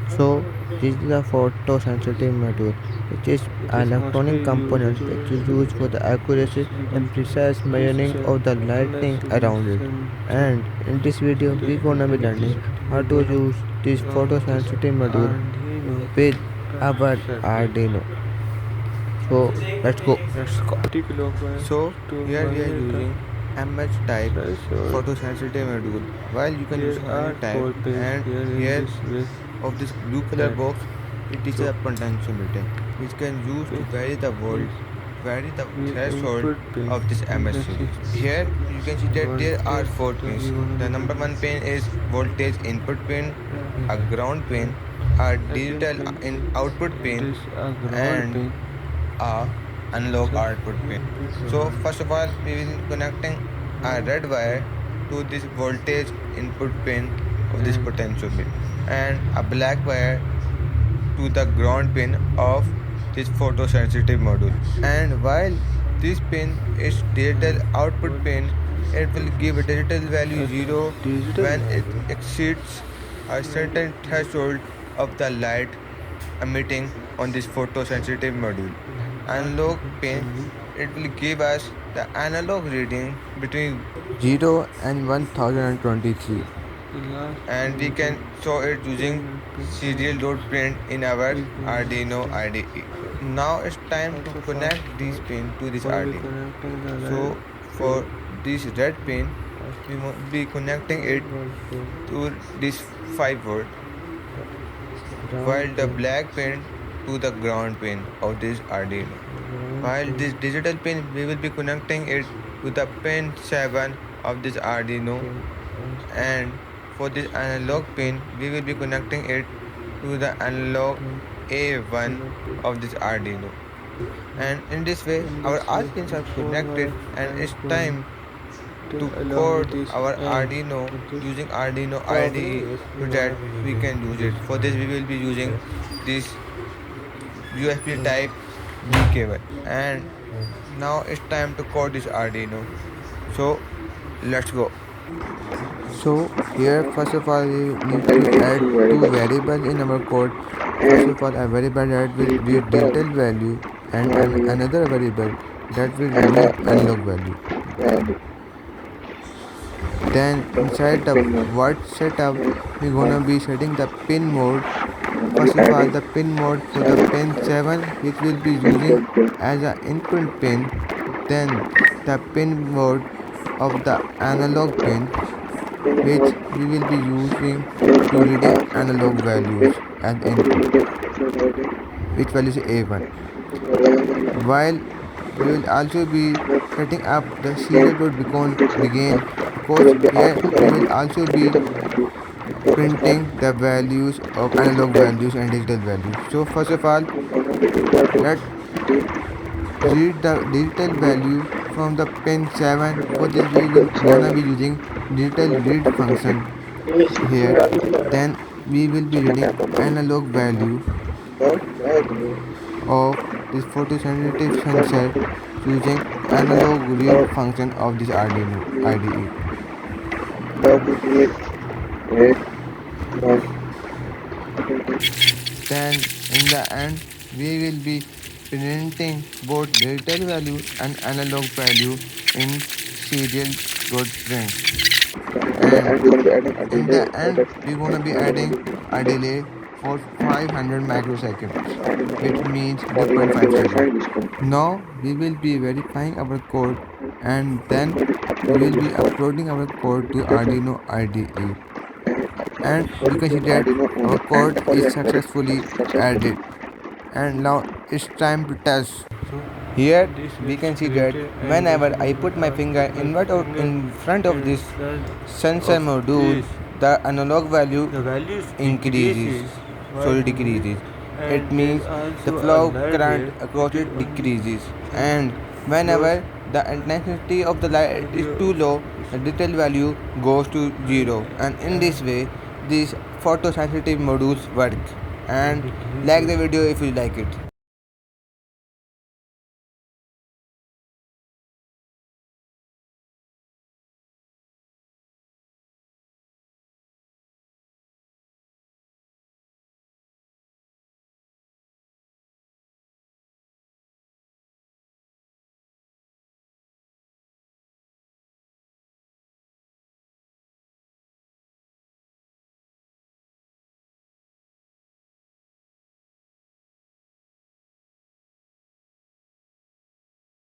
So this is a photosensitive module, which is an electronic component which is used for the accuracy and precise measuring of the lighting around it. And in this video, we're gonna be learning how to use this photosensitive module with our Arduino. So let's go. So here we are using MH type photosensitive module. While you can use any type, and here of this blue color box, it is a potentiometer which can use to vary the threshold of this MS series. Here you can see that there are 4 pins. The number 1 pin is voltage input pin, a ground pin, a digital output pin, and a analog output pin. So first of all, we will be connecting a red wire to this voltage input pin of this potentiometer and a black wire to the ground pin of this photosensitive module. And while this pin is digital output pin, it will give a digital value 0 when it exceeds a certain threshold of the light emitting on this photosensitive module. Analog pin, it will give us the analog reading between 0 and 1023, and we can show it using serial dot print in our Arduino IDE. Now it's time to connect this pin to this Arduino. So for this red pin, we will be connecting it to this 5 volt, while the black pin to the ground pin of this Arduino. While this digital pin, we will be connecting it to the pin 7 of this Arduino, and for this analog pin, we will be connecting it to the analog A1 of this Arduino. And in this way, our all pins are connected, and it's time to code our Arduino using Arduino IDE so that we can use it. For this, we will be using this USB type B cable. And now it's time to code this Arduino. So let's go. So here first of all we need to add 2 variables in our code. First of all, a variable that will read digital value and another variable that will read analog value. Then inside the word setup, we're gonna be setting the pin mode. First of all, the pin mode for the pin 7, which will be using as an input pin. Then the pin mode of the analog pin, which we will be using to reading analog values as input, which value is A1. While we will also be setting up the serial dot beacon begin, because here we will also be printing the values of analog values and digital values. So first of all, let's read the digital value from the pin 7. For this we will gonna be using digital read function here. Then we will be reading analog value of this photosensitive sensor using analog read function of this Arduino IDE. Then in the end, we will be printing both digital value and analog value in serial dot print. And in the end, we're gonna be adding a delay for 500 microseconds, which means 0.5 seconds. Now we will be verifying our code, and then we will be uploading our code to Arduino IDE. And you can see that our code is successfully added. And now it's time to test. Here we can see that whenever I put my finger in front of this sensor module, the analog value increases, sorry decreases. It means the flow current across it decreases, and whenever the intensity of the light is too low, the digital value goes to 0. And in this way, these photosensitive modules work. And like the video if you like it.